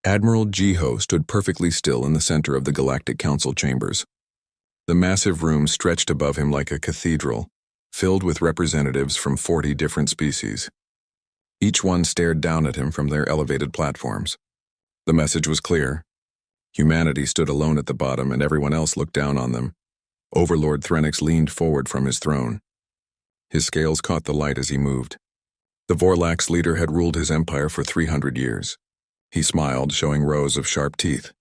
Admiral Jiho stood perfectly still in the center of the Galactic Council chambers. The massive room stretched above him like a cathedral, filled with representatives from 40 different species. Each one stared down at him from their elevated platforms. The message was clear. Humanity stood alone at the bottom and everyone else looked down on them. Overlord Threnix leaned forward from his throne. His scales caught the light as he moved. The Vorlax leader had ruled his empire for 300 years. He smiled, showing rows of sharp teeth.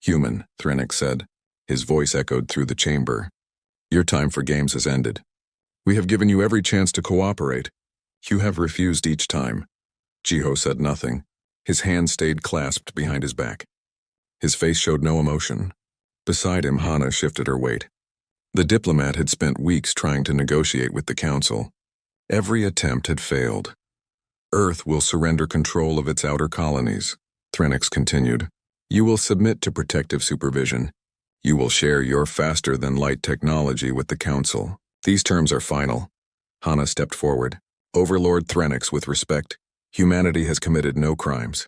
"Human," Threnix said. His voice echoed through the chamber. "Your time for games has ended. We have given you every chance to cooperate. You have refused each time." Jiho said nothing. His hands stayed clasped behind his back. His face showed no emotion. Beside him, Hana shifted her weight. The diplomat had spent weeks trying to negotiate with the Council. Every attempt had failed. "Earth will surrender control of its outer colonies," Threnix continued. "You will submit to protective supervision. You will share your faster-than-light technology with the Council. These terms are final." Hana stepped forward. "Overlord Threnix, with respect, humanity has committed no crimes.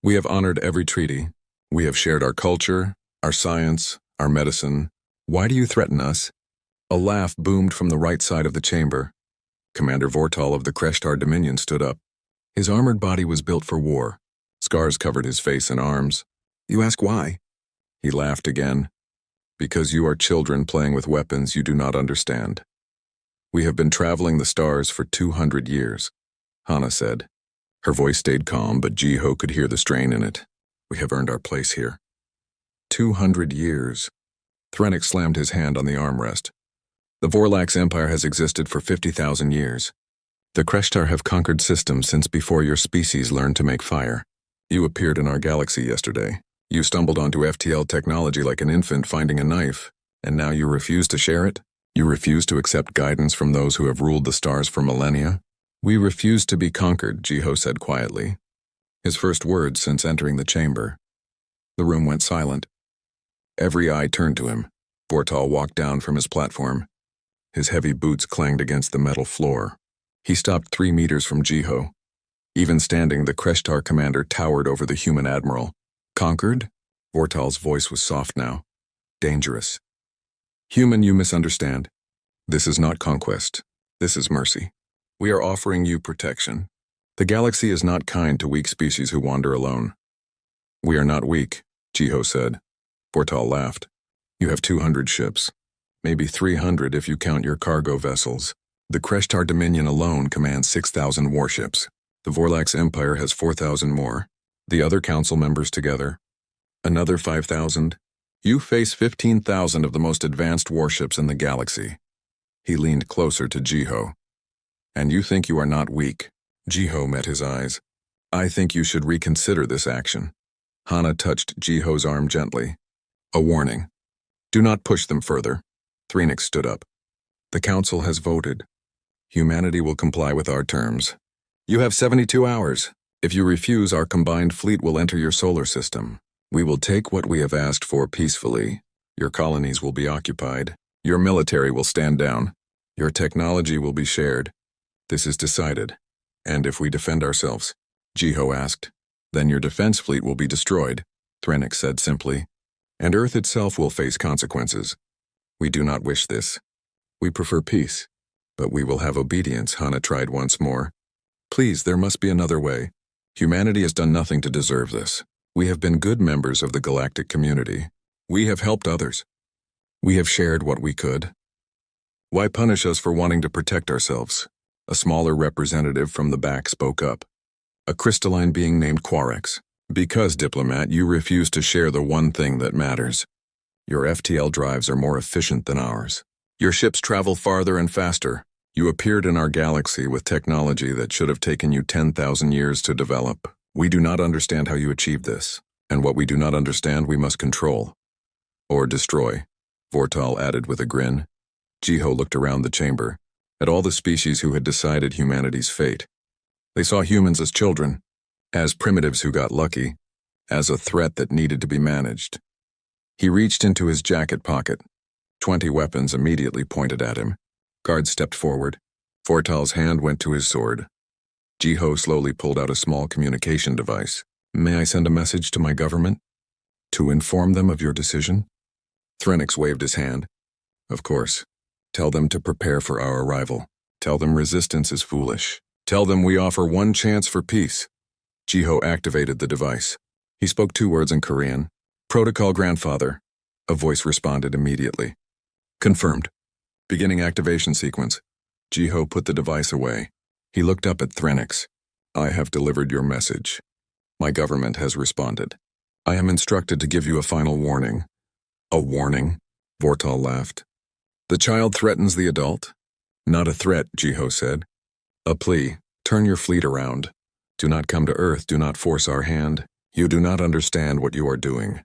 We have honored every treaty. We have shared our culture, our science, our medicine. Why do you threaten us?" A laugh boomed from the right side of the chamber. Commander Vortal of the Kreshtar Dominion stood up. His armored body was built for war. Scars covered his face and arms. "You ask why?" He laughed again. "Because you are children playing with weapons you do not understand. We have been traveling the stars for 200 years, Hana said. Her voice stayed calm, but Jiho could hear the strain in it. "We have earned our place here." 200 years. Threnix slammed his hand on the armrest. "The Vorlax Empire has existed for 50,000 years. The Kreshtar have conquered systems since before your species learned to make fire. You appeared in our galaxy yesterday. You stumbled onto FTL technology like an infant finding a knife, and now you refuse to share it? You refuse to accept guidance from those who have ruled the stars for millennia?" "We refuse to be conquered," Jiho said quietly. His first words since entering the chamber. The room went silent. Every eye turned to him. Vortal walked down from his platform. His heavy boots clanged against the metal floor. He stopped 3 meters from Jiho. Even standing, the Kreshtar commander towered over the human admiral. "Conquered?" Vortal's voice was soft now. "Dangerous. Human, you misunderstand. This is not conquest. This is mercy. We are offering you protection. The galaxy is not kind to weak species who wander alone." "We are not weak," Jiho said. Vortal laughed. "You have 200 ships. Maybe 300 if you count your cargo vessels. The Kreshtar Dominion alone commands 6,000 warships. The Vorlax Empire has 4,000 more. The other council members together, another 5,000. You face 15,000 of the most advanced warships in the galaxy." He leaned closer to Jiho. "And you think you are not weak?" Jiho met his eyes. "I think you should reconsider this action." Hana touched Jiho's arm gently. "A warning. Do not push them further." Threnix stood up. "The Council has voted. Humanity will comply with our terms. You have 72 hours. If you refuse, our combined fleet will enter your solar system. We will take what we have asked for peacefully. Your colonies will be occupied. Your military will stand down. Your technology will be shared. This is decided. And if we defend ourselves?" Jiho asked. "Then your defense fleet will be destroyed," Threnix said simply. "And Earth itself will face consequences. We do not wish this. We prefer peace. But we will have obedience," Hana tried once more. "Please, there must be another way. Humanity has done nothing to deserve this. We have been good members of the galactic community. We have helped others. We have shared what we could. Why punish us for wanting to protect ourselves?" A smaller representative from the back spoke up. A crystalline being named Quarex. "Because, diplomat, you refuse to share the one thing that matters. Your FTL drives are more efficient than ours. Your ships travel farther and faster. You appeared in our galaxy with technology that should have taken you 10,000 years to develop. We do not understand how you achieved this, and what we do not understand we must control. Or destroy," Vortal added with a grin. Jiho looked around the chamber, at all the species who had decided humanity's fate. They saw humans as children, as primitives who got lucky, as a threat that needed to be managed. He reached into his jacket pocket. 20 weapons immediately pointed at him. Guards stepped forward. Vortal's hand went to his sword. Jiho slowly pulled out a small communication device. May I send a message to my government? To inform them of your decision? Threnix waved his hand. Of course. Tell them to prepare for our arrival. Tell them resistance is foolish. Tell them we offer one chance for peace. Jiho activated the device. He spoke 2 words in Korean. Protocol grandfather. A voice responded immediately. Confirmed. Beginning activation sequence. Jiho put the device away. He looked up at Threnix. I have delivered your message. My government has responded. I am instructed to give you a final warning. A warning? Vortal laughed. The child threatens the adult? Not a threat, Jiho said. A plea. Turn your fleet around. Do not come to Earth, do not force our hand. You do not understand what you are doing.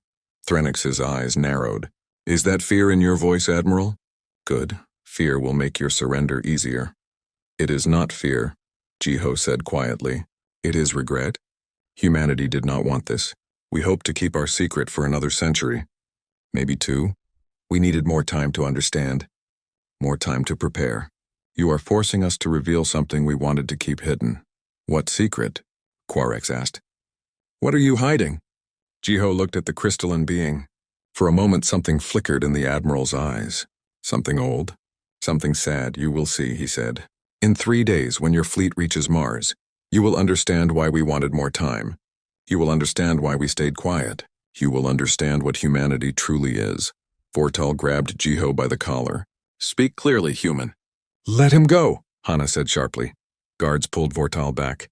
Threnix's eyes narrowed. Is that fear in your voice, Admiral? Good. Fear will make your surrender easier. It is not fear, Jiho said quietly. It is regret. Humanity did not want this. We hoped to keep our secret for another century. Maybe 2. We needed more time to understand. More time to prepare. You are forcing us to reveal something we wanted to keep hidden. What secret? Quarex asked. What are you hiding? Jiho looked at the crystalline being. For a moment something flickered in the Admiral's eyes. Something old. Something sad, you will see, he said. In 3 days, when your fleet reaches Mars, you will understand why we wanted more time. You will understand why we stayed quiet. You will understand what humanity truly is. Vortal grabbed Jiho by the collar. Speak clearly, human. Let him go, Hana said sharply. Guards pulled Vortal back.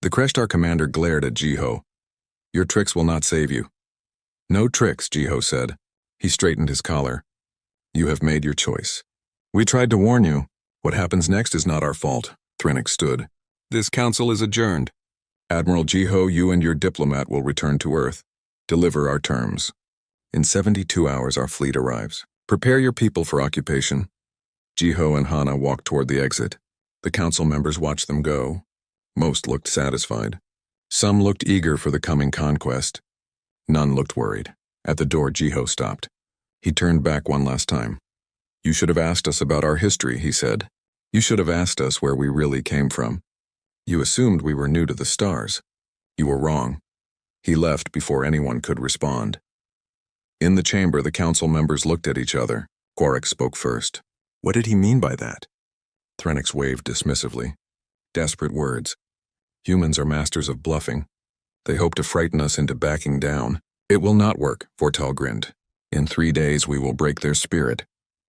The Kreshtar commander glared at Jiho. Your tricks will not save you. No tricks, Jiho said. He straightened his collar. You have made your choice. We tried to warn you. What happens next is not our fault. Threnix stood. This council is adjourned. Admiral Jiho, you and your diplomat will return to Earth. Deliver our terms. In 72 hours our fleet arrives. Prepare your people for occupation. Jiho and Hana walked toward the exit. The council members watched them go. Most looked satisfied. Some looked eager for the coming conquest. None looked worried. At the door, Jiho stopped. He turned back one last time. You should have asked us about our history, he said. You should have asked us where we really came from. You assumed we were new to the stars. You were wrong. He left before anyone could respond. In the chamber, the council members looked at each other. Quarex spoke first. What did he mean by that? Threnix waved dismissively. Desperate words. Humans are masters of bluffing. They hope to frighten us into backing down. It will not work, Vortal grinned. In 3 days we will break their spirit,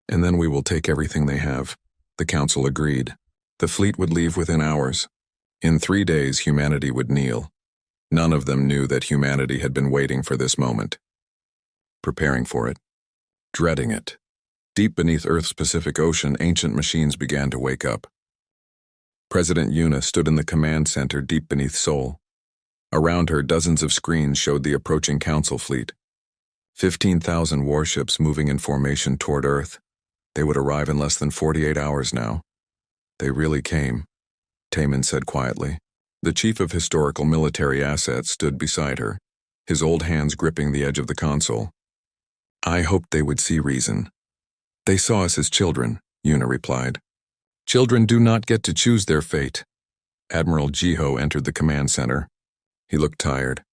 and then we will take everything they have. The council agreed. The fleet would leave within hours. In 3 days humanity would kneel. None of them knew that humanity had been waiting for this moment. Preparing for it. Dreading it. Deep beneath Earth's Pacific Ocean, ancient machines began to wake up. President Yuna stood in the command center deep beneath Seoul. Around her, dozens of screens showed the approaching council fleet. 15,000 warships moving in formation toward Earth. They would arrive in less than 48 hours now. They really came, Taman said quietly. The chief of historical military assets stood beside her, his old hands gripping the edge of the console. I hoped they would see reason. They saw us as children, Yuna replied. Children do not get to choose their fate. Admiral Jiho entered the command center. He looked tired.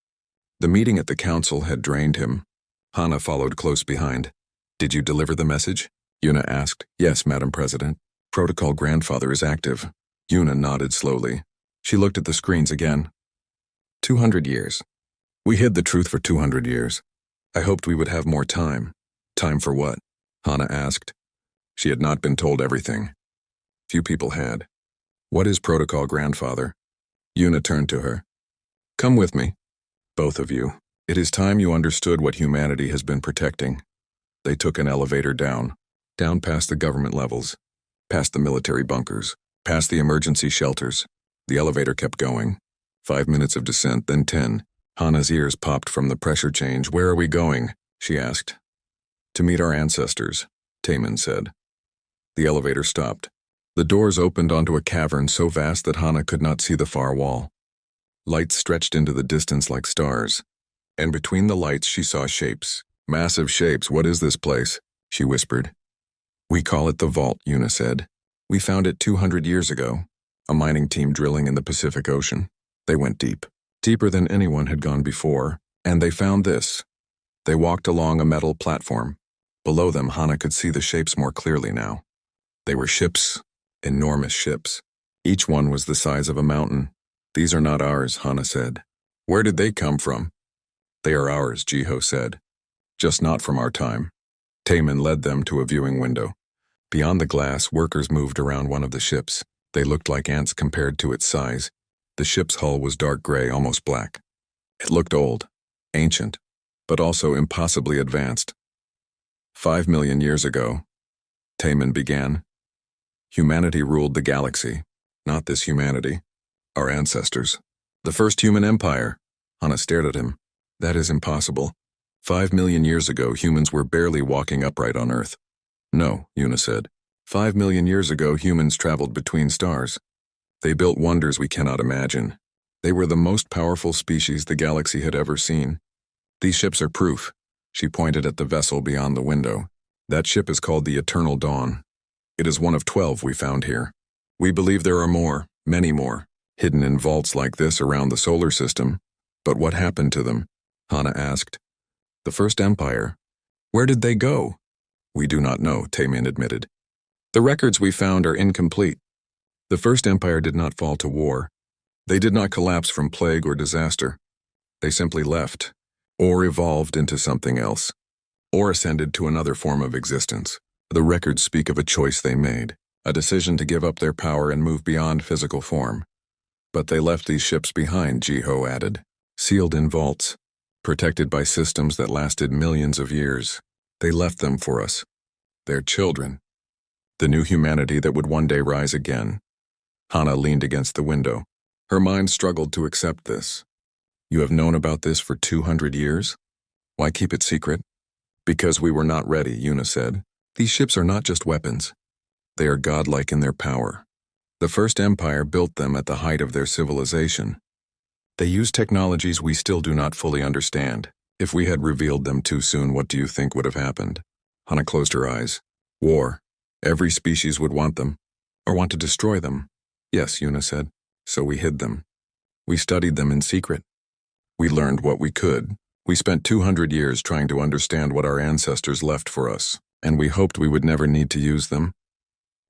The meeting at the council had drained him. Hana followed close behind. Did you deliver the message? Yuna asked. Yes, Madam President. Protocol grandfather is active. Yuna nodded slowly. She looked at the screens again. 200 years. We hid the truth for 200 years. I hoped we would have more time. Time for what? Hana asked. She had not been told everything. Few people had. What is Protocol grandfather? Yuna turned to her. Come with me. Both of you. It is time you understood what humanity has been protecting. They took an elevator down past the government levels, past the military bunkers, past the emergency shelters. The elevator kept going. 5 minutes of descent, then 10. Hana's ears popped from the pressure change. Where are we going? She asked. To meet our ancestors, Taman said. The elevator stopped. The doors opened onto a cavern so vast that Hana could not see the far wall. Lights stretched into the distance like stars. And between the lights she saw shapes. Massive shapes. What is this place? She whispered. We call it the Vault, Yuna said. We found it 200 years ago. A mining team drilling in the Pacific Ocean. They went deep. deeper than anyone had gone before, and they found this. They walked along a metal platform. Below them, Hana could see the shapes more clearly now. They were ships, enormous ships. Each one was the size of a mountain. These are not ours, Hana said. Where did they come from? They are ours, Jiho said. Just not from our time. Taemin led them to a viewing window. Beyond the glass, workers moved around one of the ships. They looked like ants compared to its size. The ship's hull was dark gray, almost black. It looked old, ancient, but also impossibly advanced. 5 million years ago, Taemin began, humanity ruled the galaxy. Not this humanity. Our ancestors. The first human empire. Hana stared at him. That is impossible. 5 million years ago, humans were barely walking upright on Earth. No, Yuna said. 5 million years ago, humans traveled between stars. They built wonders we cannot imagine. They were the most powerful species the galaxy had ever seen. These ships are proof. She pointed at the vessel beyond the window. That ship is called the Eternal Dawn. It is one of 12 we found here. We believe there are more, many more, hidden in vaults like this around the solar system. But what happened to them? Hana asked. The First Empire. Where did they go? We do not know, Taemin admitted. The records we found are incomplete. The First Empire did not fall to war. They did not collapse from plague or disaster. They simply left, or evolved into something else, or ascended to another form of existence. The records speak of a choice they made, a decision to give up their power and move beyond physical form. But they left these ships behind, Jiho added, sealed in vaults, protected by systems that lasted millions of years. They left them for us, their children, the new humanity that would one day rise again. Hana leaned against the window. Her mind struggled to accept this. You have known about this for 200 years? Why keep it secret? Because we were not ready, Yuna said. These ships are not just weapons. They are godlike in their power. The First Empire built them at the height of their civilization. They use technologies we still do not fully understand. If we had revealed them too soon, what do you think would have happened? Hana closed her eyes. War. Every species would want them, or want to destroy them. Yes, Yuna said. So we hid them. We studied them in secret. We learned what we could. We spent 200 years trying to understand what our ancestors left for us, and we hoped we would never need to use them.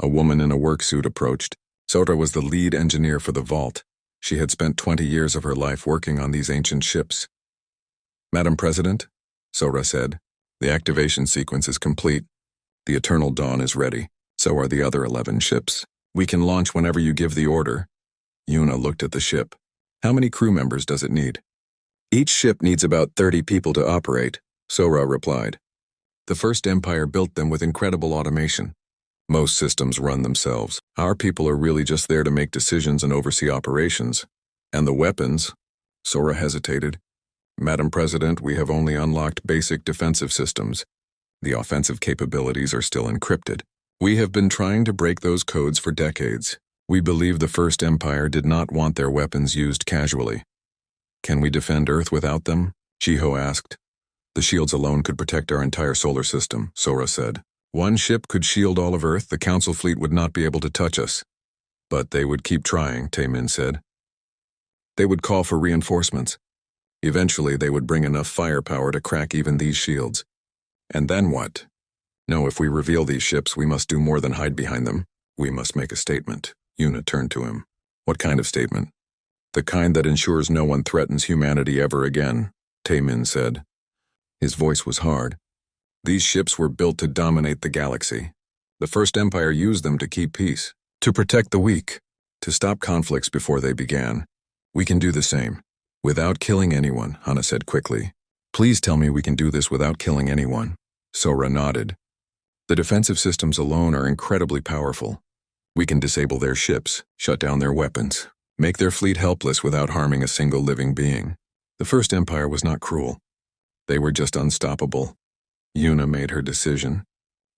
A woman in a work suit approached. Sora was the lead engineer for the vault. She had spent 20 years of her life working on these ancient ships. Madam President, Sora said, the activation sequence is complete. The Eternal Dawn is ready. So are the other 11 ships. We can launch whenever you give the order. Yuna looked at the ship. How many crew members does it need? Each ship needs about 30 people to operate, Sora replied. The First Empire built them with incredible automation. Most systems run themselves. Our people are really just there to make decisions and oversee operations. And the weapons? Sora hesitated. Madam President, we have only unlocked basic defensive systems. The offensive capabilities are still encrypted. We have been trying to break those codes for decades. We believe the First Empire did not want their weapons used casually. Can we defend Earth without them? Jiho asked. The shields alone could protect our entire solar system, Sora said. One ship could shield all of Earth, the Council fleet would not be able to touch us. But they would keep trying, Taemin said. They would call for reinforcements. Eventually, they would bring enough firepower to crack even these shields. And then what? No, if we reveal these ships, we must do more than hide behind them. We must make a statement. Yuna turned to him. What kind of statement? The kind that ensures no one threatens humanity ever again, Taemin said. His voice was hard. These ships were built to dominate the galaxy. The First Empire used them to keep peace, to protect the weak, to stop conflicts before they began. We can do the same. Without killing anyone, Hana said quickly. Please tell me we can do this without killing anyone. Sora nodded. The defensive systems alone are incredibly powerful. We can disable their ships, shut down their weapons, make their fleet helpless without harming a single living being. The First Empire was not cruel. They were just unstoppable. Yuna made her decision.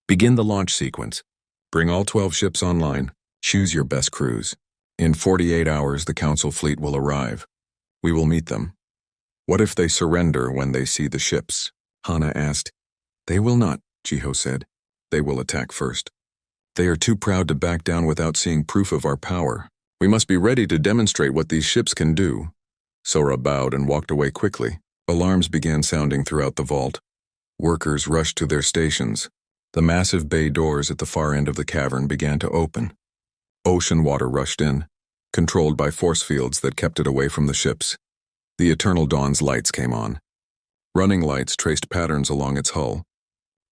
Begin the launch sequence. Bring all 12 ships online. Choose your best crews. In 48 hours, the Council fleet will arrive. We will meet them. What if they surrender when they see the ships? Hana asked. They will not, Jiho said. They will attack first. They are too proud to back down without seeing proof of our power. We must be ready to demonstrate what these ships can do. Sora bowed and walked away quickly. Alarms began sounding throughout the vault. Workers rushed to their stations. The massive bay doors at the far end of the cavern began to open. Ocean water rushed in, controlled by force fields that kept it away from the ships. The Eternal Dawn's lights came on. Running lights traced patterns along its hull.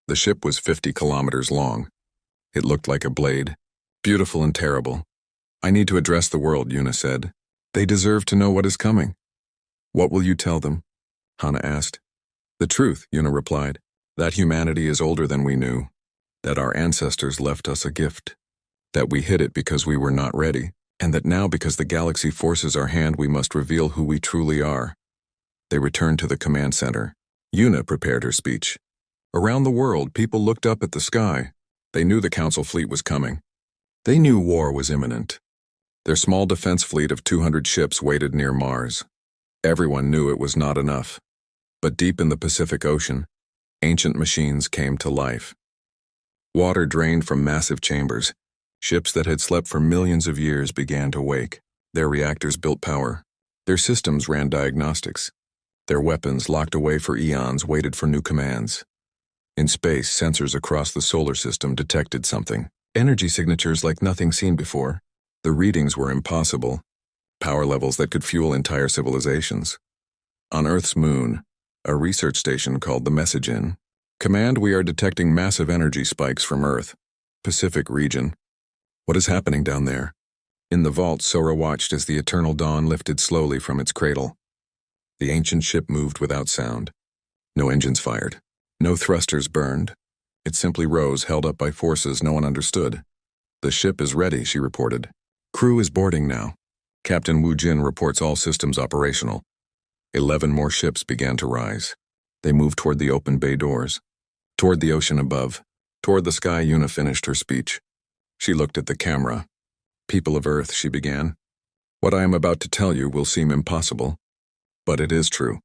The ship was 50 kilometers long. It looked like a blade, beautiful and terrible. "I need to address the world," Yuna said. "They deserve to know what is coming." "What will you tell them?" Hana asked. "The truth," Yuna replied, "that humanity is older than we knew, that our ancestors left us a gift, that we hid it because we were not ready, and that now because the galaxy forces our hand we must reveal who we truly are." They returned to the command center. Yuna prepared her speech. Around the world, people looked up at the sky. They knew the Council fleet was coming. They knew war was imminent. Their small defense fleet of 200 ships waited near Mars. Everyone knew it was not enough. But deep in the Pacific Ocean, ancient machines came to life. Water drained from massive chambers. Ships that had slept for millions of years began to wake. Their reactors built power. Their systems ran diagnostics. Their weapons, locked away for eons, waited for new commands. In space, sensors across the solar system detected something. Energy signatures like nothing seen before. The readings were impossible. Power levels that could fuel entire civilizations. On Earth's moon, a research station called the Message Inn. "Command, we are detecting massive energy spikes from Earth. Pacific region. What is happening down there?" In the vault, Sora watched as the Eternal Dawn lifted slowly from its cradle. The ancient ship moved without sound. No engines fired. No thrusters burned. It simply rose, held up by forces no one understood. "The ship is ready," she reported. "Crew is boarding now. Captain Wu Jin reports all systems operational." 11 more ships began to rise. They moved toward the open bay doors. Toward the ocean above. Toward the sky. Yuna finished her speech. She looked at the camera. "People of Earth," she began. "What I am about to tell you will seem impossible. But it is true.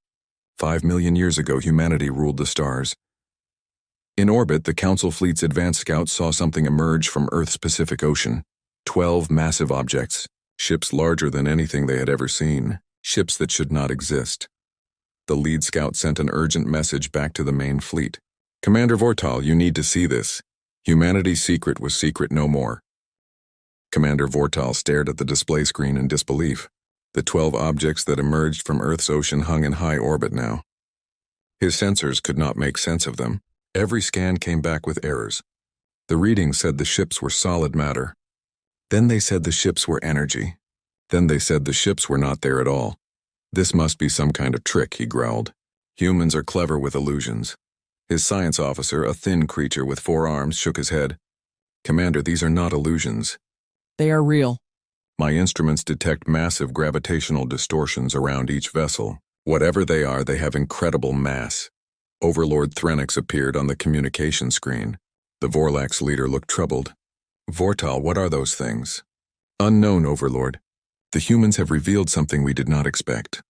5 million years ago, humanity ruled the stars. In orbit, the Council fleet's advanced scouts saw something emerge from Earth's Pacific Ocean. 12 massive objects, ships larger than anything they had ever seen, ships that should not exist. The lead scout sent an urgent message back to the main fleet. "Commander Vortal, you need to see this. Humanity's secret was secret no more." Commander Vortal stared at the display screen in disbelief. The 12 objects that emerged from Earth's ocean hung in high orbit now. His sensors could not make sense of them. Every scan came back with errors. The readings said the ships were solid matter. Then they said the ships were energy. Then they said the ships were not there at all. "This must be some kind of trick," he growled. "Humans are clever with illusions." His science officer, a thin creature with 4 arms, shook his head. "Commander, these are not illusions. They are real." My instruments detect massive gravitational distortions around each vessel. Whatever they are, they have incredible mass." Overlord Threnix appeared on the communication screen. The Vorlax leader looked troubled. "Vortal, what are those things?" "Unknown, Overlord. The humans have revealed something we did not expect."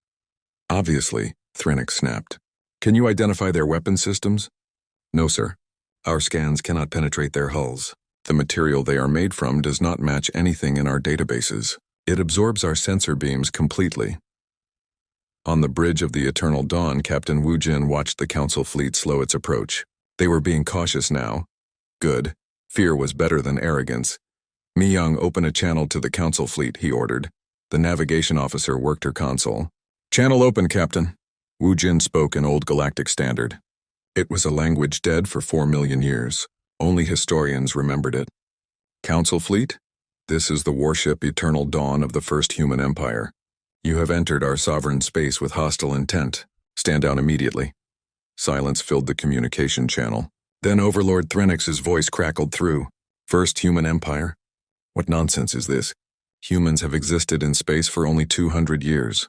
"Obviously," Threnix snapped. "Can you identify their weapon systems?" "No, sir. Our scans cannot penetrate their hulls. The material they are made from does not match anything in our databases. It absorbs our sensor beams completely." On the bridge of the Eternal Dawn, Captain Wu Jin watched the Council fleet slow its approach. They were being cautious now. Good. Fear was better than arrogance. "Mi-young, open a channel to the Council fleet," he ordered. The navigation officer worked her console. "Channel open, Captain." Wu Jin spoke in Old Galactic Standard. It was a language dead for 4 million years. Only historians remembered it. "Council fleet? This is the warship Eternal Dawn of the First Human Empire. You have entered our sovereign space with hostile intent. Stand down immediately." Silence filled the communication channel. Then Overlord Threnix's voice crackled through. "First Human Empire? What nonsense is this? Humans have existed in space for only 200 years.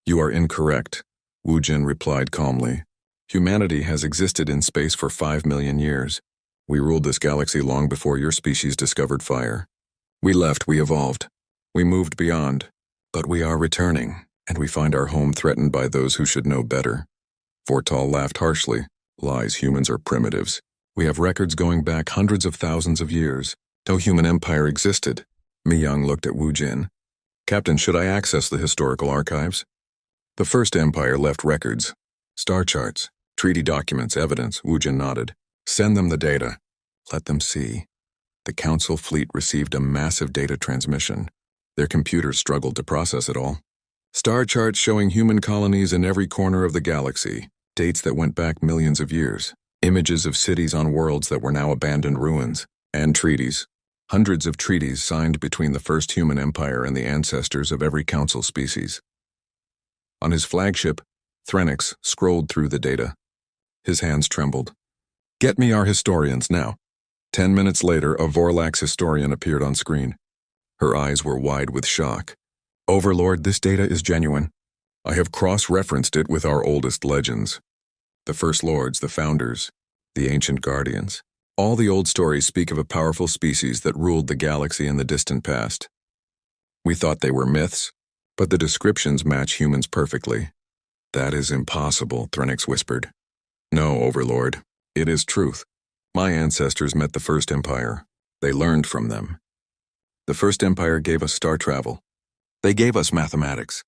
"You are incorrect," Wu Jin replied calmly. "Humanity has existed in space for 5 million years. We ruled this galaxy long before your species discovered fire. We left, we evolved. We moved beyond. But we are returning, and we find our home threatened by those who should know better." Vortal laughed harshly. "Lies, humans are primitives. We have records going back hundreds of thousands of years. No human empire existed." Mi-young looked at Wu Jin. "Captain, should I access the historical archives?" The First Empire left records, star charts, treaty documents, evidence. Wu Jin nodded. Send them the data. Let them see. The Council fleet received a massive data transmission. Their computers struggled to process it all. Star charts showing human colonies in every corner of the galaxy, dates that went back millions of years, images of cities on worlds that were now abandoned ruins, and treaties. Hundreds of treaties signed between the first human empire and the ancestors of every Council species. On his flagship, Threnix scrolled through the data. His hands trembled. Get me our historians now. 10 minutes later, a Vorlax historian appeared on screen. Her eyes were wide with shock. Overlord, this data is genuine. I have cross-referenced it with our oldest legends. The First Lords, the Founders, the Ancient Guardians. All the old stories speak of a powerful species that ruled the galaxy in the distant past. We thought they were myths, but the descriptions match humans perfectly. That is impossible, Threnix whispered. No, Overlord, it is truth. My ancestors met the First Empire. They learned from them. The First Empire gave us star travel. They gave us mathematics.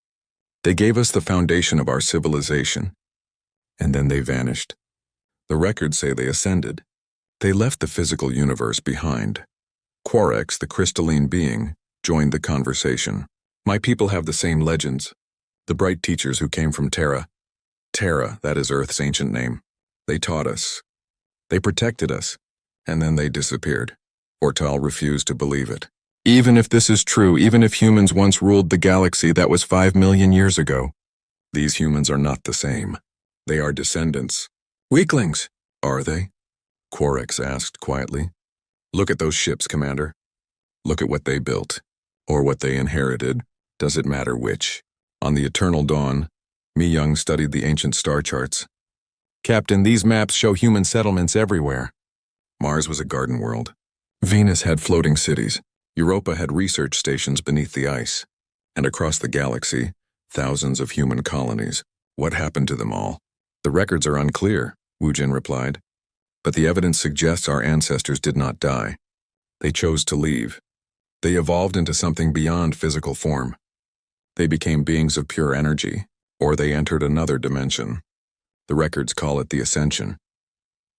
They gave us the foundation of our civilization. And then they vanished. The records say they ascended. They left the physical universe behind. Quarex, the crystalline being, joined the conversation. My people have the same legends. The bright teachers who came from Terra. Terra, that is Earth's ancient name. They taught us. They protected us. And then they disappeared. Vortal refused to believe it. Even if this is true, even if humans once ruled the galaxy, that was 5 million years ago. These humans are not the same. They are descendants. Weaklings, are they? Quarex asked quietly. Look at those ships, Commander. Look at what they built, or what they inherited. Does it matter which? On the Eternal Dawn, Mi Young studied the ancient star charts. Captain, these maps show human settlements everywhere. Mars was a garden world. Venus had floating cities. Europa had research stations beneath the ice. And across the galaxy, thousands of human colonies. What happened to them all? The records are unclear, Wu Jin replied. But the evidence suggests our ancestors did not die. They chose to leave. They evolved into something beyond physical form. They became beings of pure energy, or they entered another dimension. The records call it the Ascension.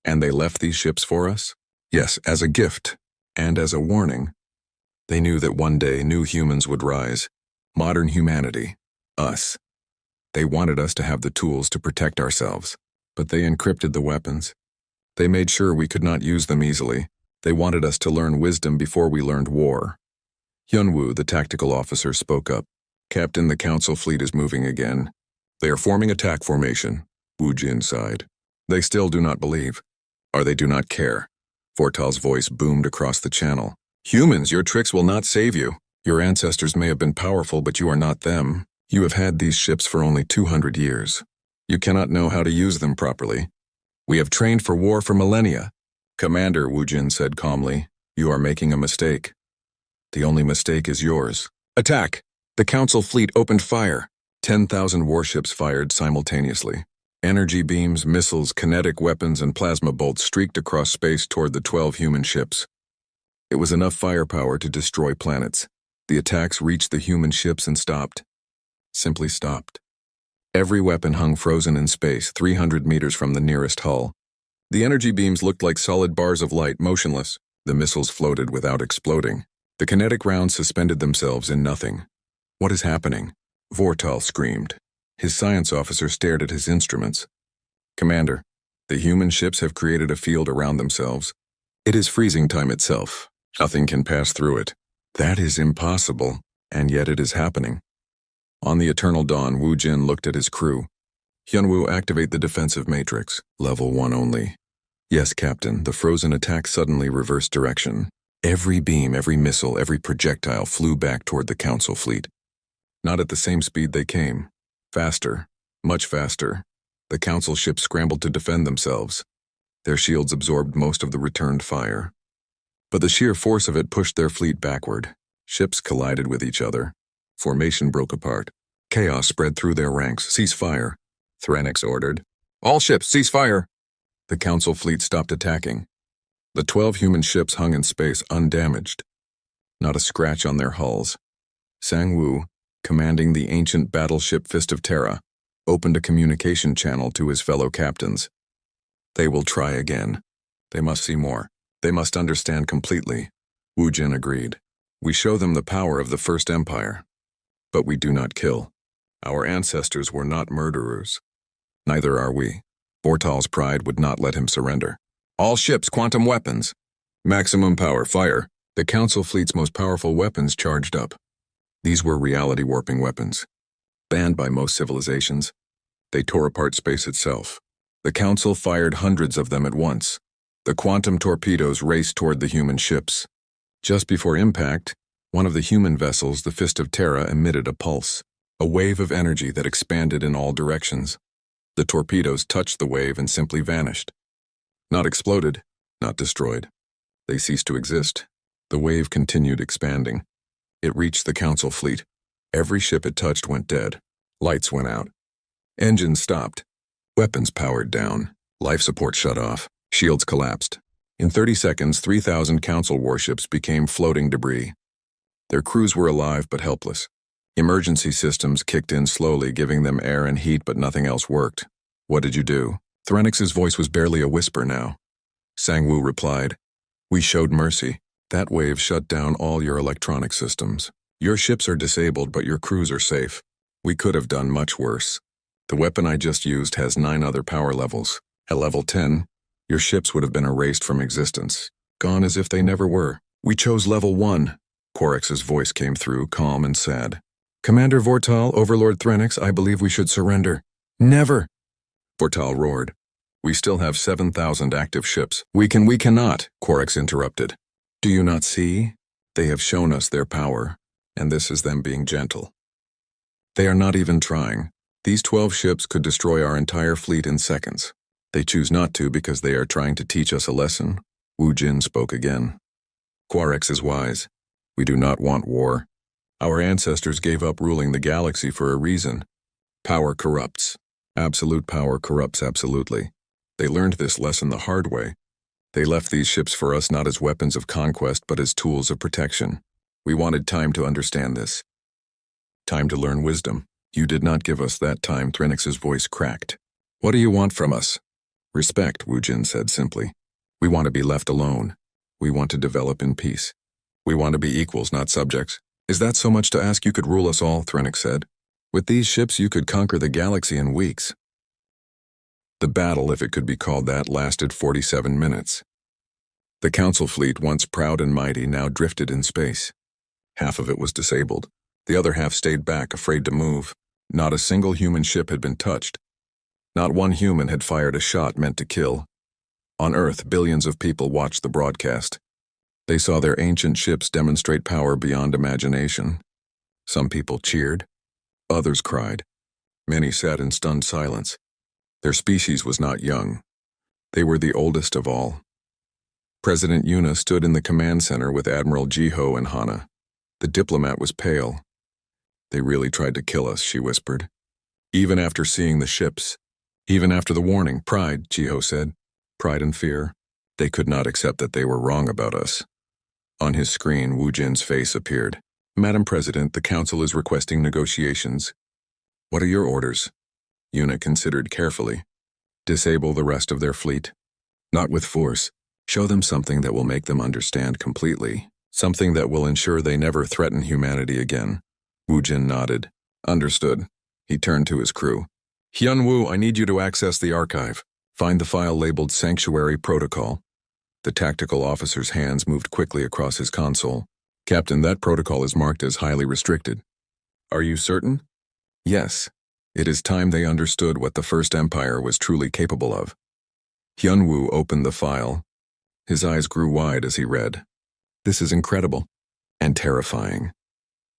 And they left these ships for us? Yes, as a gift, and as a warning. They knew that one day new humans would rise. Modern humanity. Us. They wanted us to have the tools to protect ourselves, but they encrypted the weapons. They made sure we could not use them easily. They wanted us to learn wisdom before we learned war. Hyunwoo, the tactical officer, spoke up. Captain, the Council fleet is moving again. They are forming attack formation, Wu Jin sighed. They still do not believe. Or they do not care. Vortal's voice boomed across the channel. Humans, your tricks will not save you. Your ancestors may have been powerful, but you are not them. You have had these ships for only 200 years. You cannot know how to use them properly. We have trained for war for millennia. Commander, Wu Jin said calmly, you are making a mistake. The only mistake is yours. Attack! The Council fleet opened fire. 10,000 warships fired simultaneously. Energy beams, missiles, kinetic weapons, and plasma bolts streaked across space toward the 12 human ships. It was enough firepower to destroy planets. The attacks reached the human ships and stopped. Simply stopped. Every weapon hung frozen in space, 300 meters from the nearest hull. The energy beams looked like solid bars of light, motionless. The missiles floated without exploding. The kinetic rounds suspended themselves in nothing. What is happening? Vortal screamed. His science officer stared at his instruments. Commander, the human ships have created a field around themselves. It is freezing time itself. Nothing can pass through it. That is impossible, and yet it is happening. On the Eternal Dawn, Wu Jin looked at his crew. Hyunwoo, activate the defensive matrix, level 1 only. Yes, Captain, the frozen attack suddenly reversed direction. Every beam, every missile, every projectile flew back toward the Council fleet. Not at the same speed they came. Faster, much faster. The Council ships scrambled to defend themselves. Their shields absorbed most of the returned fire. But the sheer force of it pushed their fleet backward. Ships collided with each other. Formation broke apart. Chaos spread through their ranks. Cease fire. Threnix ordered. All ships, cease fire! The Council fleet stopped attacking. The 12 human ships hung in space undamaged. Not a scratch on their hulls. Sang Woo, commanding the ancient battleship Fist of Terra, opened a communication channel to his fellow captains. They will try again. They must see more. They must understand completely. Wu Jin agreed. We show them the power of the First Empire. But we do not kill. Our ancestors were not murderers. Neither are we. Vortal's pride would not let him surrender. All ships, quantum weapons. Maximum power, fire. The Council fleet's most powerful weapons charged up. These were reality-warping weapons. Banned by most civilizations, they tore apart space itself. The Council fired hundreds of them at once. The quantum torpedoes raced toward the human ships. Just before impact, one of the human vessels, the Fist of Terra, emitted a pulse, a wave of energy that expanded in all directions. The torpedoes touched the wave and simply vanished. Not exploded, not destroyed. They ceased to exist. The wave continued expanding. It reached the Council fleet. Every ship it touched went dead. Lights went out. Engines stopped. Weapons powered down. Life support shut off. Shields collapsed. In 30 seconds, 3,000 Council warships became floating debris. Their crews were alive but helpless. Emergency systems kicked in slowly, giving them air and heat, but nothing else worked. What did you do? Threnix's voice was barely a whisper now. Sang-Woo replied, We showed mercy. That wave shut down all your electronic systems. Your ships are disabled, but your crews are safe. We could have done much worse. The weapon I just used has 9 other power levels. At level 10, your ships would have been erased from existence, gone as if they never were. We chose level 1. Quarix's voice came through, calm and sad. Commander Vortal, Overlord Threnix, I believe we should surrender. Never! Vortal roared. We still have 7,000 active ships. We cannot, Quarix interrupted. Do you not see? They have shown us their power, and this is them being gentle. They are not even trying. These 12 ships could destroy our entire fleet in seconds. They choose not to because they are trying to teach us a lesson. Wu Jin spoke again. Quarix is wise. We do not want war. Our ancestors gave up ruling the galaxy for a reason. Power corrupts. Absolute power corrupts absolutely. They learned this lesson the hard way. They left these ships for us not as weapons of conquest but as tools of protection. We wanted time to understand this. Time to learn wisdom. You did not give us that time, Threnix's voice cracked. What do you want from us? Respect, Wu Jin said simply. We want to be left alone. We want to develop in peace. We want to be equals, not subjects. Is that so much to ask? You could rule us all, Threnix said. With these ships you could conquer the galaxy in weeks. The battle, if it could be called that, lasted 47 minutes. The Council fleet, once proud and mighty, now drifted in space. Half of it was disabled. The other half stayed back, afraid to move. Not a single human ship had been touched. Not one human had fired a shot meant to kill. On Earth, billions of people watched the broadcast. They saw their ancient ships demonstrate power beyond imagination. Some people cheered. Others cried. Many sat in stunned silence. Their species was not young. They were the oldest of all. President Yuna stood in the command center with Admiral Jiho and Hana. The diplomat was pale. They really tried to kill us, she whispered. Even after seeing the ships. Even after the warning. Pride, Jiho said. Pride and fear. They could not accept that they were wrong about us. On his screen, Wu Jin's face appeared. Madam President, the Council is requesting negotiations. What are your orders? Yuna considered carefully. Disable the rest of their fleet. Not with force. Show them something that will make them understand completely. Something that will ensure they never threaten humanity again. Wu Jin nodded. Understood. He turned to his crew. Hyun-Woo, I need you to access the archive. Find the file labeled Sanctuary Protocol. The tactical officer's hands moved quickly across his console. Captain, that protocol is marked as highly restricted. Are you certain? Yes. It is time they understood what the First Empire was truly capable of. Hyun-Woo opened the file. His eyes grew wide as he read. This is incredible. And terrifying.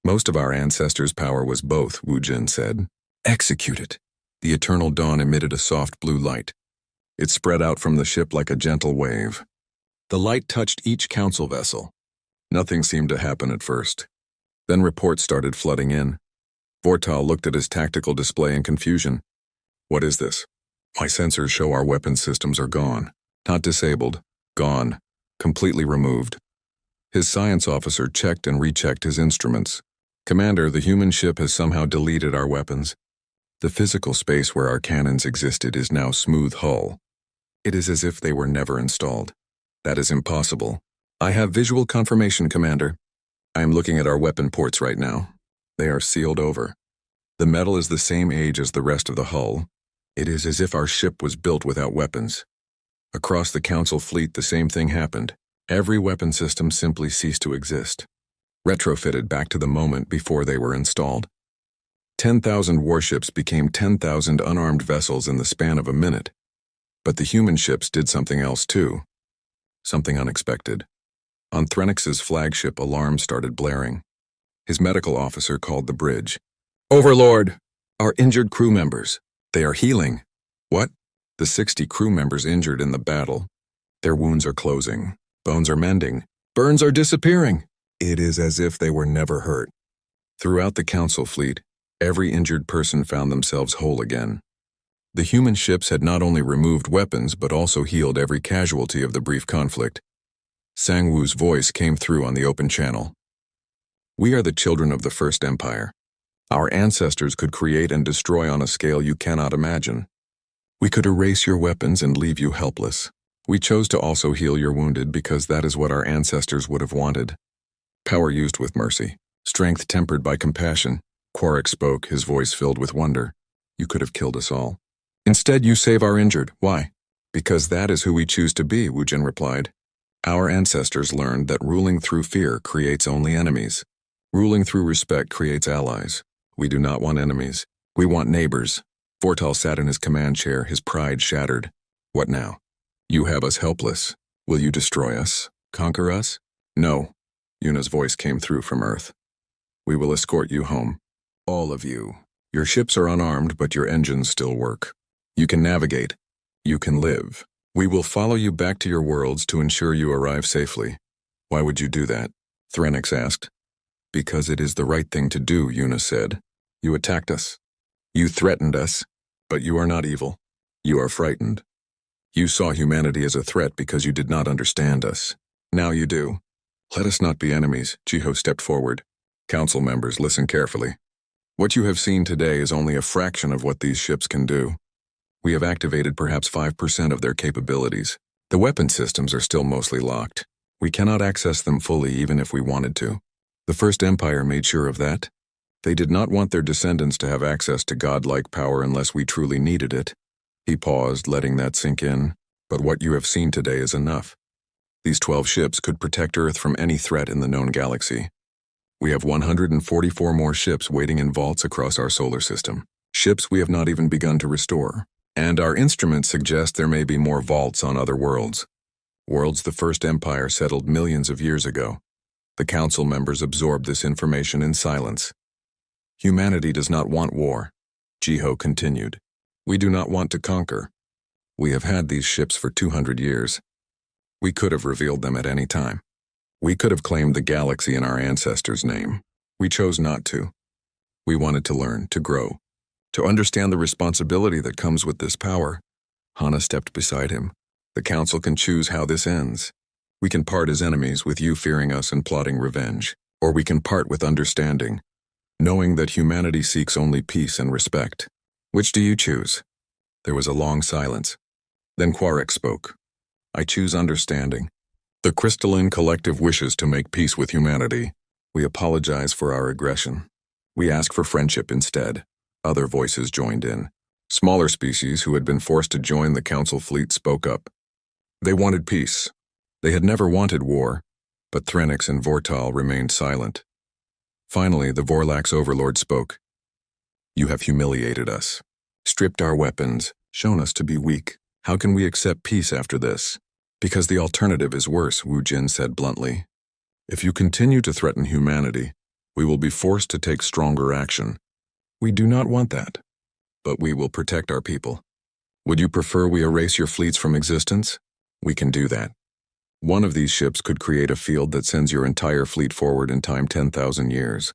Most of our ancestors' power was both, Wu Jin said. Execute it. The eternal dawn emitted a soft blue light. It spread out from the ship like a gentle wave. The light touched each council vessel. Nothing seemed to happen at first. Then reports started flooding in. Vortal looked at his tactical display in confusion. What is this? My sensors show our weapon systems are gone. Not disabled. Gone. Completely removed. His science officer checked and rechecked his instruments. Commander, the human ship has somehow deleted our weapons. The physical space where our cannons existed is now smooth hull. It is as if they were never installed. That is impossible. I have visual confirmation, Commander. I am looking at our weapon ports right now. They are sealed over. The metal is the same age as the rest of the hull. It is as if our ship was built without weapons. Across the Council fleet, the same thing happened. Every weapon system simply ceased to exist, retrofitted back to the moment before they were installed. 10,000 warships became 10,000 unarmed vessels in the span of a minute. But the human ships did something else too. Something unexpected. On Threnix's flagship, alarms started blaring. His medical officer called the bridge. "Overlord! Our injured crew members. They are healing." "What?" "The 60 crew members injured in the battle. Their wounds are closing. Bones are mending. Burns are disappearing." It is as if they were never hurt. Throughout the Council fleet, every injured person found themselves whole again. The human ships had not only removed weapons but also healed every casualty of the brief conflict. Sang-Woo's voice came through on the open channel. "We are the children of the First Empire. Our ancestors could create and destroy on a scale you cannot imagine. We could erase your weapons and leave you helpless. We chose to also heal your wounded because that is what our ancestors would have wanted. Power used with mercy, strength tempered by compassion." Quark spoke, his voice filled with wonder. "You could have killed us all. Instead, you save our injured. Why?" "Because that is who we choose to be," Woojin replied. "Our ancestors learned that ruling through fear creates only enemies. Ruling through respect creates allies. We do not want enemies. We want neighbors." Vortal sat in his command chair, his pride shattered. "What now? You have us helpless. Will you destroy us? Conquer us?" "No." Yuna's voice came through from Earth. "We will escort you home. All of you. Your ships are unarmed, but your engines still work. You can navigate. You can live. We will follow you back to your worlds to ensure you arrive safely." "Why would you do that?" Threnix asked. "Because it is the right thing to do," Yuna said. "You attacked us. You threatened us. But you are not evil. You are frightened. You saw humanity as a threat because you did not understand us. Now you do. Let us not be enemies." Jiho stepped forward. "Council members, listen carefully. What you have seen today is only a fraction of what these ships can do. We have activated perhaps 5% of their capabilities. The weapon systems are still mostly locked. We cannot access them fully even if we wanted to. The First Empire made sure of that. They did not want their descendants to have access to godlike power unless we truly needed it." He paused, letting that sink in. "But what you have seen today is enough. These 12 ships could protect Earth from any threat in the known galaxy. We have 144 more ships waiting in vaults across our solar system. Ships we have not even begun to restore. And our instruments suggest there may be more vaults on other worlds. Worlds the First Empire settled millions of years ago." The Council members absorbed this information in silence. "Humanity does not want war," Jiho continued. "We do not want to conquer. We have had these ships for 200 years. We could have revealed them at any time. We could have claimed the galaxy in our ancestors' name. We chose not to. We wanted to learn, to grow, to understand the responsibility that comes with this power." Hana stepped beside him. "The Council can choose how this ends. We can part as enemies with you fearing us and plotting revenge, or we can part with understanding, knowing that humanity seeks only peace and respect. Which do you choose?" There was a long silence. Then Quark spoke. "I choose understanding. The crystalline collective wishes to make peace with humanity. We apologize for our aggression. We ask for friendship instead." Other voices joined in. Smaller species who had been forced to join the Council fleet spoke up. They wanted peace. They had never wanted war, but Threnix and Vortal remained silent. Finally, the Vorlax overlord spoke. "You have humiliated us, stripped our weapons, shown us to be weak. How can we accept peace after this?" "Because the alternative is worse," Woojin said bluntly. "If you continue to threaten humanity, we will be forced to take stronger action. We do not want that, but we will protect our people. Would you prefer we erase your fleets from existence? We can do that. One of these ships could create a field that sends your entire fleet forward in time 10,000 years.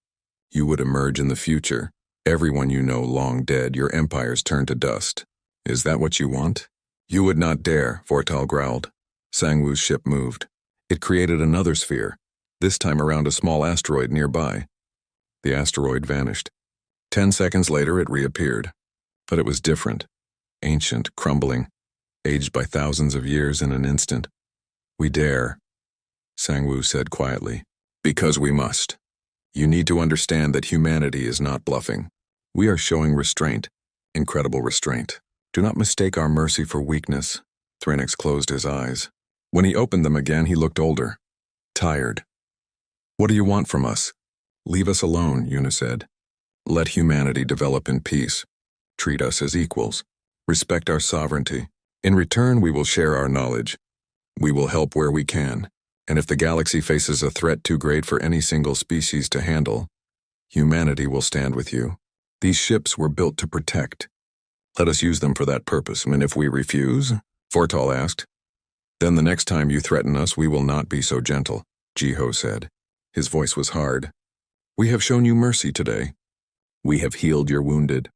You would emerge in the future. Everyone you know long dead, your empires turn to dust. Is that what you want?" "You would not dare," Vortal growled. Sang-Woo's ship moved. It created another sphere, this time around a small asteroid nearby. The asteroid vanished. 10 seconds later, it reappeared. But it was different, ancient, crumbling, aged by thousands of years in an instant. We dare, Sang-Woo said quietly, because we must. You need to understand that humanity is not bluffing. We are showing restraint, incredible restraint. Do not mistake our mercy for weakness. Threnix closed his eyes. When he opened them again, he looked older, tired. What do you want from us? Leave us alone, Yuna said. Let humanity develop in peace. Treat us as equals. Respect our sovereignty. In return, we will share our knowledge. We will help where we can. And if the galaxy faces a threat too great for any single species to handle, humanity will stand with you. These ships were built to protect. Let us use them for that purpose. And if we refuse, Fortal asked. Then the next time you threaten us, we will not be so gentle, Jiho said. His voice was hard. We have shown you mercy today. We have healed your wounded.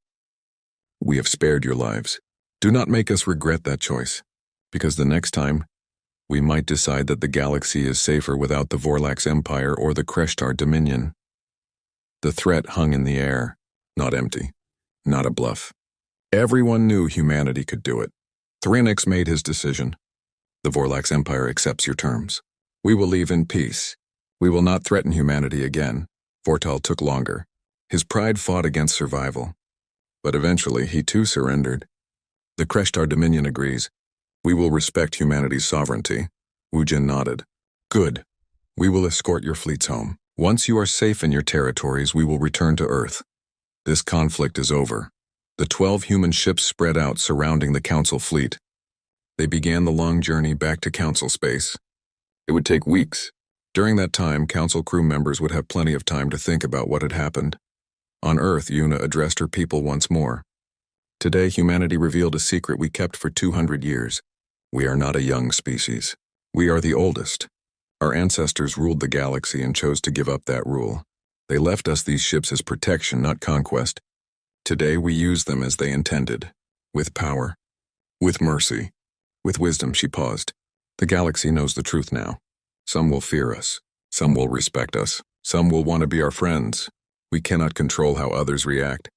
We have spared your lives. Do not make us regret that choice, because the next time, we might decide that the galaxy is safer without the Vorlax Empire or the Kreshtar Dominion. The threat hung in the air, not empty, not a bluff. Everyone knew humanity could do it. Threnix made his decision. The Vorlax Empire accepts your terms. We will leave in peace. We will not threaten humanity again. Fortal took longer. His pride fought against survival. But eventually, he too surrendered. The Kreshtar Dominion agrees. We will respect humanity's sovereignty. Wujin nodded. Good. We will escort your fleets home. Once you are safe in your territories, we will return to Earth. This conflict is over. The 12 human ships spread out surrounding the Council fleet. They began the long journey back to Council space. It would take weeks. During that time, Council crew members would have plenty of time to think about what had happened. On Earth, Yuna addressed her people once more. Today, humanity revealed a secret we kept for 200 years. We are not a young species. We are the oldest. Our ancestors ruled the galaxy and chose to give up that rule. They left us these ships as protection, not conquest. Today, we use them as they intended. With power. With mercy. With wisdom, she paused. The galaxy knows the truth now. Some will fear us. Some will respect us. Some will want to be our friends. We cannot control how others react.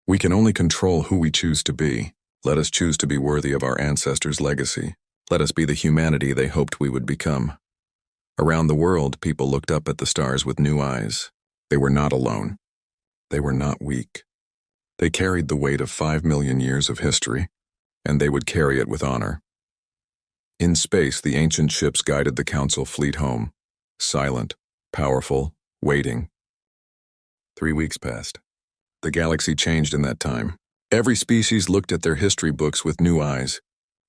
We can only control who we choose to be. Let us choose to be worthy of our ancestors' legacy. Let us be the humanity they hoped we would become. Around the world, people looked up at the stars with new eyes. They were not alone. They were not weak. They carried the weight of 5 million years of history, and they would carry it with honor. In space, the ancient ships guided the Council fleet home. Silent, powerful, waiting. 3 weeks passed. The galaxy changed in that time. Every species looked at their history books with new eyes.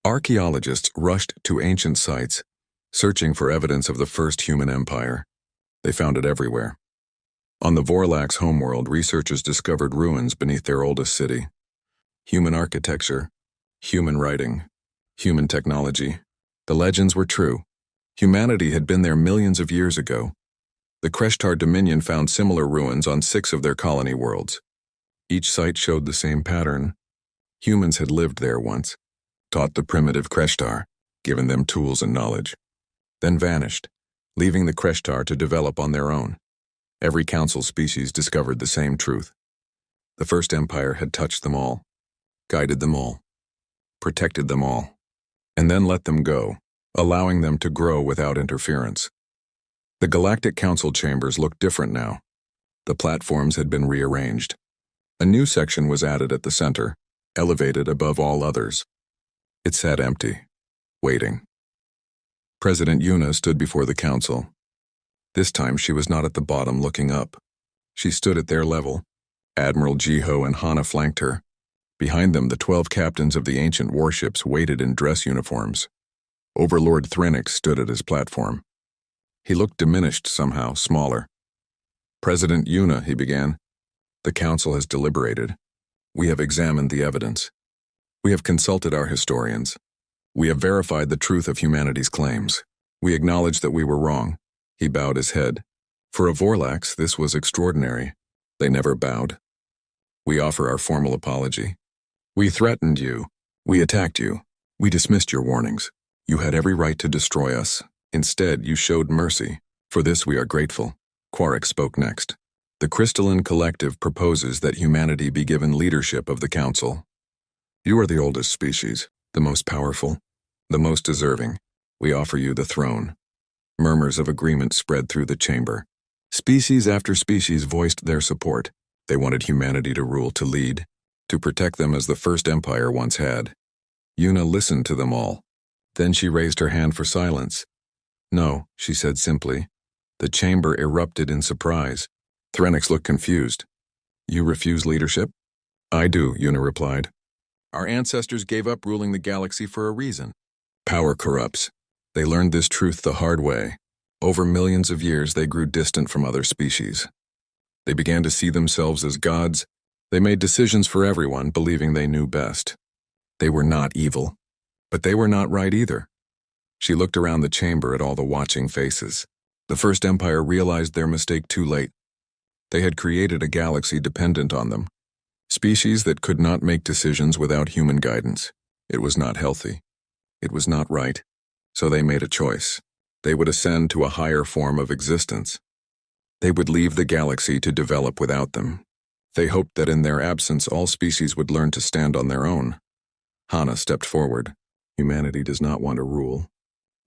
Archaeologists rushed to ancient sites, searching for evidence of the first human empire. They found it everywhere. On the Vorlax homeworld, researchers discovered ruins beneath their oldest city. Human architecture, human writing, human technology. The legends were true. Humanity had been there millions of years ago. The Kreshtar Dominion found similar ruins on 6 of their colony worlds. Each site showed the same pattern. Humans had lived there once, taught the primitive Kreshtar, given them tools and knowledge, then vanished, leaving the Kreshtar to develop on their own. Every Council species discovered the same truth. The first empire had touched them all, guided them all, protected them all, and then let them go, allowing them to grow without interference. The Galactic Council chambers looked different now. The platforms had been rearranged. A new section was added at the center, elevated above all others. It sat empty, waiting. President Yuna stood before the Council. This time she was not at the bottom looking up. She stood at their level. Admiral Jiho and Hana flanked her. Behind them, the 12 captains of the ancient warships waited in dress uniforms. Overlord Threnix stood at his platform. He looked diminished somehow, smaller. President Yuna, he began. The Council has deliberated. We have examined the evidence. We have consulted our historians. We have verified the truth of humanity's claims. We acknowledge that we were wrong. He bowed his head. For a Vorlax, this was extraordinary. They never bowed. We offer our formal apology. We threatened you. We attacked you. We dismissed your warnings. You had every right to destroy us. Instead, you showed mercy. For this we are grateful. Quark spoke next. The Crystalline Collective proposes that humanity be given leadership of the Council. You are the oldest species, the most powerful, the most deserving. We offer you the throne. Murmurs of agreement spread through the chamber. Species after species voiced their support. They wanted humanity to rule, to lead, to protect them as the first empire once had. Una listened to them all. Then she raised her hand for silence. No, she said simply. The chamber erupted in surprise. Threnix looked confused. You refuse leadership? I do, Una replied. Our ancestors gave up ruling the galaxy for a reason. Power corrupts. They learned this truth the hard way. Over millions of years, they grew distant from other species. They began to see themselves as gods. They made decisions for everyone, believing they knew best. They were not evil, but they were not right either. She looked around the chamber at all the watching faces. The First Empire realized their mistake too late. They had created a galaxy dependent on them. Species that could not make decisions without human guidance. It was not healthy. It was not right. So they made a choice. They would ascend to a higher form of existence. They would leave the galaxy to develop without them. They hoped that in their absence all species would learn to stand on their own. Hana stepped forward. Humanity does not want to rule.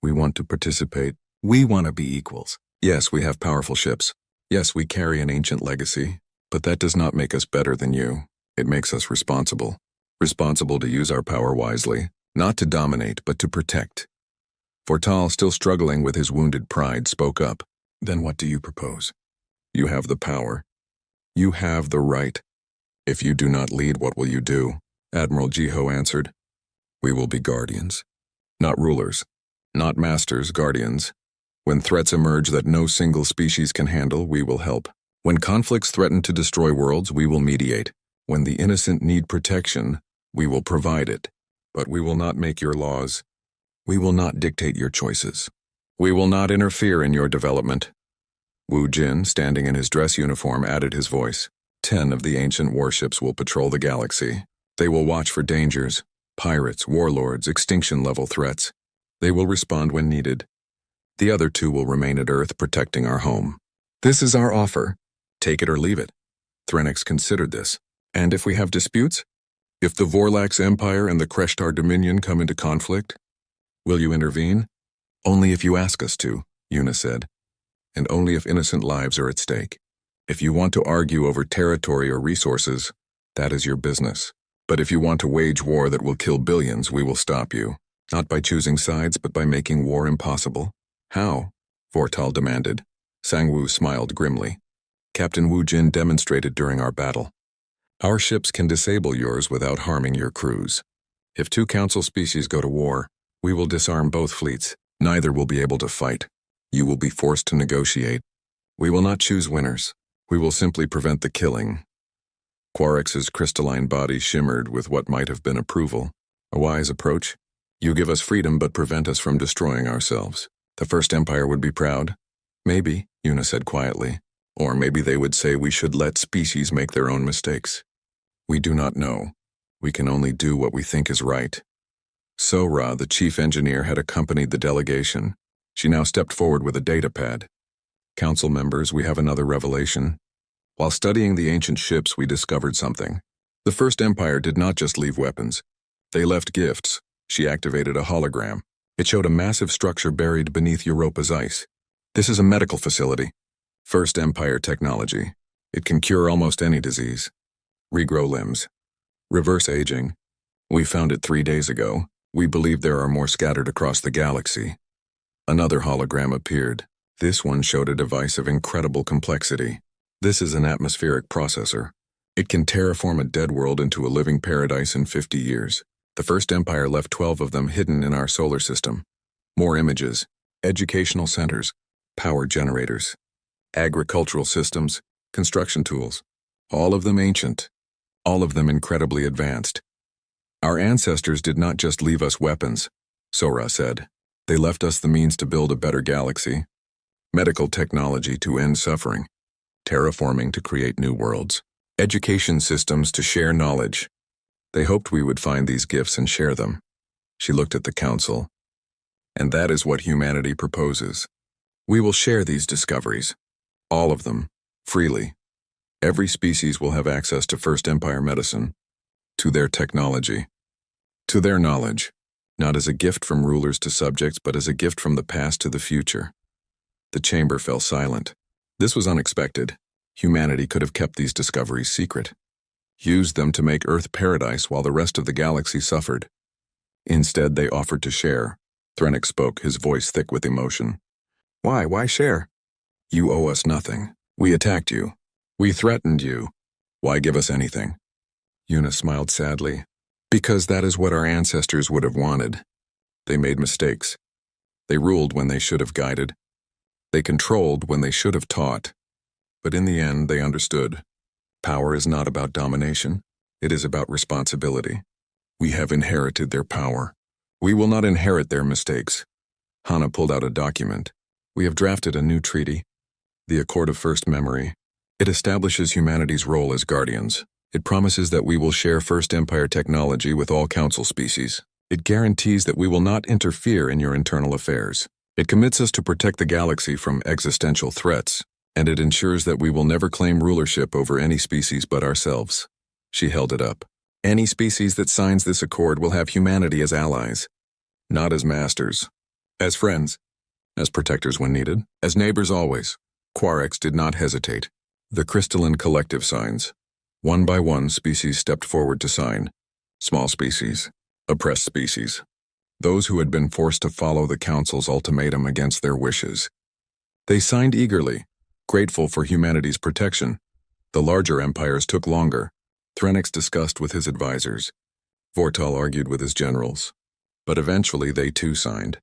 We want to participate. We want to be equals. Yes, we have powerful ships. Yes, we carry an ancient legacy. But that does not make us better than you. It makes us responsible. Responsible to use our power wisely. Not to dominate, but to protect. Vortal, still struggling with his wounded pride, spoke up. Then what do you propose? You have the power. You have the right. If you do not lead, what will you do? Admiral Jiho answered. We will be guardians. Not rulers. Not masters, guardians. When threats emerge that no single species can handle, we will help. When conflicts threaten to destroy worlds, we will mediate. When the innocent need protection, we will provide it. But we will not make your laws. We will not dictate your choices. We will not interfere in your development. Wu Jin, standing in his dress uniform, added his voice. 10 of the ancient warships will patrol the galaxy. They will watch for dangers, pirates, warlords, extinction-level threats. They will respond when needed. The other 2 will remain at Earth protecting our home. This is our offer. Take it or leave it. Threnix considered this. And if we have disputes? If the Vorlax Empire and the Kreshtar Dominion come into conflict? Will you intervene? Only if you ask us to, Una said. And only if innocent lives are at stake. If you want to argue over territory or resources, that is your business. But if you want to wage war that will kill billions, we will stop you. Not by choosing sides, but by making war impossible. How? Vortal demanded. Sangwoo smiled grimly. Captain Wu Jin demonstrated during our battle. Our ships can disable yours without harming your crews. If 2 council species go to war, we will disarm both fleets. Neither will be able to fight. You will be forced to negotiate. We will not choose winners. We will simply prevent the killing. Quarix's crystalline body shimmered with what might have been approval. A wise approach. You give us freedom but prevent us from destroying ourselves. The First Empire would be proud. Maybe, Una said quietly. Or maybe they would say we should let species make their own mistakes. We do not know. We can only do what we think is right. Sora, the chief engineer, had accompanied the delegation. She now stepped forward with a data pad. Council members, we have another revelation. While studying the ancient ships, we discovered something. The First Empire did not just leave weapons. They left gifts. She activated a hologram. It showed a massive structure buried beneath Europa's ice. This is a medical facility. First Empire technology. It can cure almost any disease. Regrow limbs. Reverse aging. We found it 3 days ago. We believe there are more scattered across the galaxy. Another hologram appeared. This one showed a device of incredible complexity. This is an atmospheric processor. It can terraform a dead world into a living paradise in 50 years. The First Empire left 12 of them hidden in our solar system. More images, educational centers, power generators, agricultural systems, construction tools. All of them ancient. All of them incredibly advanced. Our ancestors did not just leave us weapons, Sora said. They left us the means to build a better galaxy. Medical technology to end suffering. Terraforming to create new worlds. Education systems to share knowledge. They hoped we would find these gifts and share them. She looked at the council. And that is what humanity proposes. We will share these discoveries. All of them. Freely. Every species will have access to First Empire medicine. To their technology. To their knowledge, not as a gift from rulers to subjects, but as a gift from the past to the future. The chamber fell silent. This was unexpected. Humanity could have kept these discoveries secret, used them to make Earth paradise while the rest of the galaxy suffered. Instead, they offered to share. Thrennick spoke, his voice thick with emotion. Why? Why share? You owe us nothing. We attacked you. We threatened you. Why give us anything? Una smiled sadly. Because that is what our ancestors would have wanted. They made mistakes. They ruled when they should have guided. They controlled when they should have taught. But in the end, they understood. Power is not about domination. It is about responsibility. We have inherited their power. We will not inherit their mistakes. Hana pulled out a document. We have drafted a new treaty, the Accord of First Memory. It establishes humanity's role as guardians. It promises that we will share First Empire technology with all Council species. It guarantees that we will not interfere in your internal affairs. It commits us to protect the galaxy from existential threats, and it ensures that we will never claim rulership over any species but ourselves. She held it up. Any species that signs this accord will have humanity as allies, not as masters, as friends, as protectors when needed, as neighbors always. Quarex did not hesitate. The crystalline collective signs. One by one, species stepped forward to sign. Small species, oppressed species, those who had been forced to follow the Council's ultimatum against their wishes. They signed eagerly, grateful for humanity's protection. The larger empires took longer. Threnix discussed with his advisors. Vortal argued with his generals. But eventually they too signed.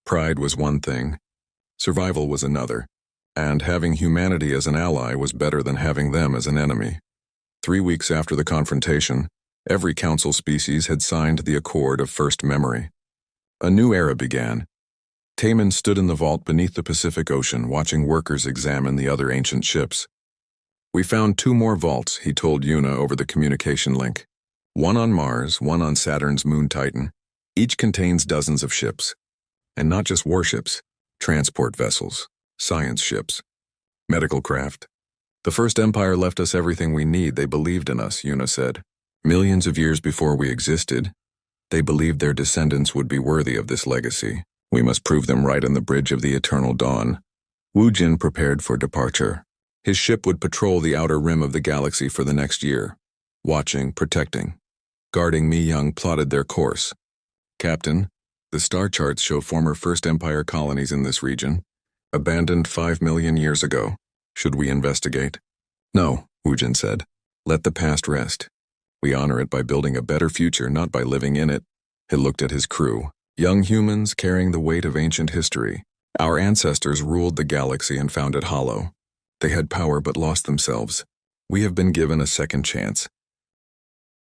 Pride was one thing, survival was another, and having humanity as an ally was better than having them as an enemy. 3 weeks after the confrontation, every Council species had signed the Accord of First Memory. A new era began. Taman stood in the vault beneath the Pacific Ocean, watching workers examine the other ancient ships. We found 2 more vaults, he told Una over the communication link. One on Mars, one on Saturn's moon Titan. Each contains dozens of ships. And not just warships, transport vessels, science ships, medical craft. The First Empire left us everything we need. They believed in us, Una said. Millions of years before we existed, they believed their descendants would be worthy of this legacy. We must prove them right on the bridge of the eternal dawn. Wu Jin prepared for departure. His ship would patrol the outer rim of the galaxy for the next year. Watching, protecting, guarding Mi Young plotted their course. Captain, the star charts show former First Empire colonies in this region, abandoned 5 million years ago. Should we investigate? No, Wu Jin said. Let the past rest. We honor it by building a better future, not by living in it. He looked at his crew. Young humans carrying the weight of ancient history. Our ancestors ruled the galaxy and found it hollow. They had power but lost themselves. We have been given a second chance.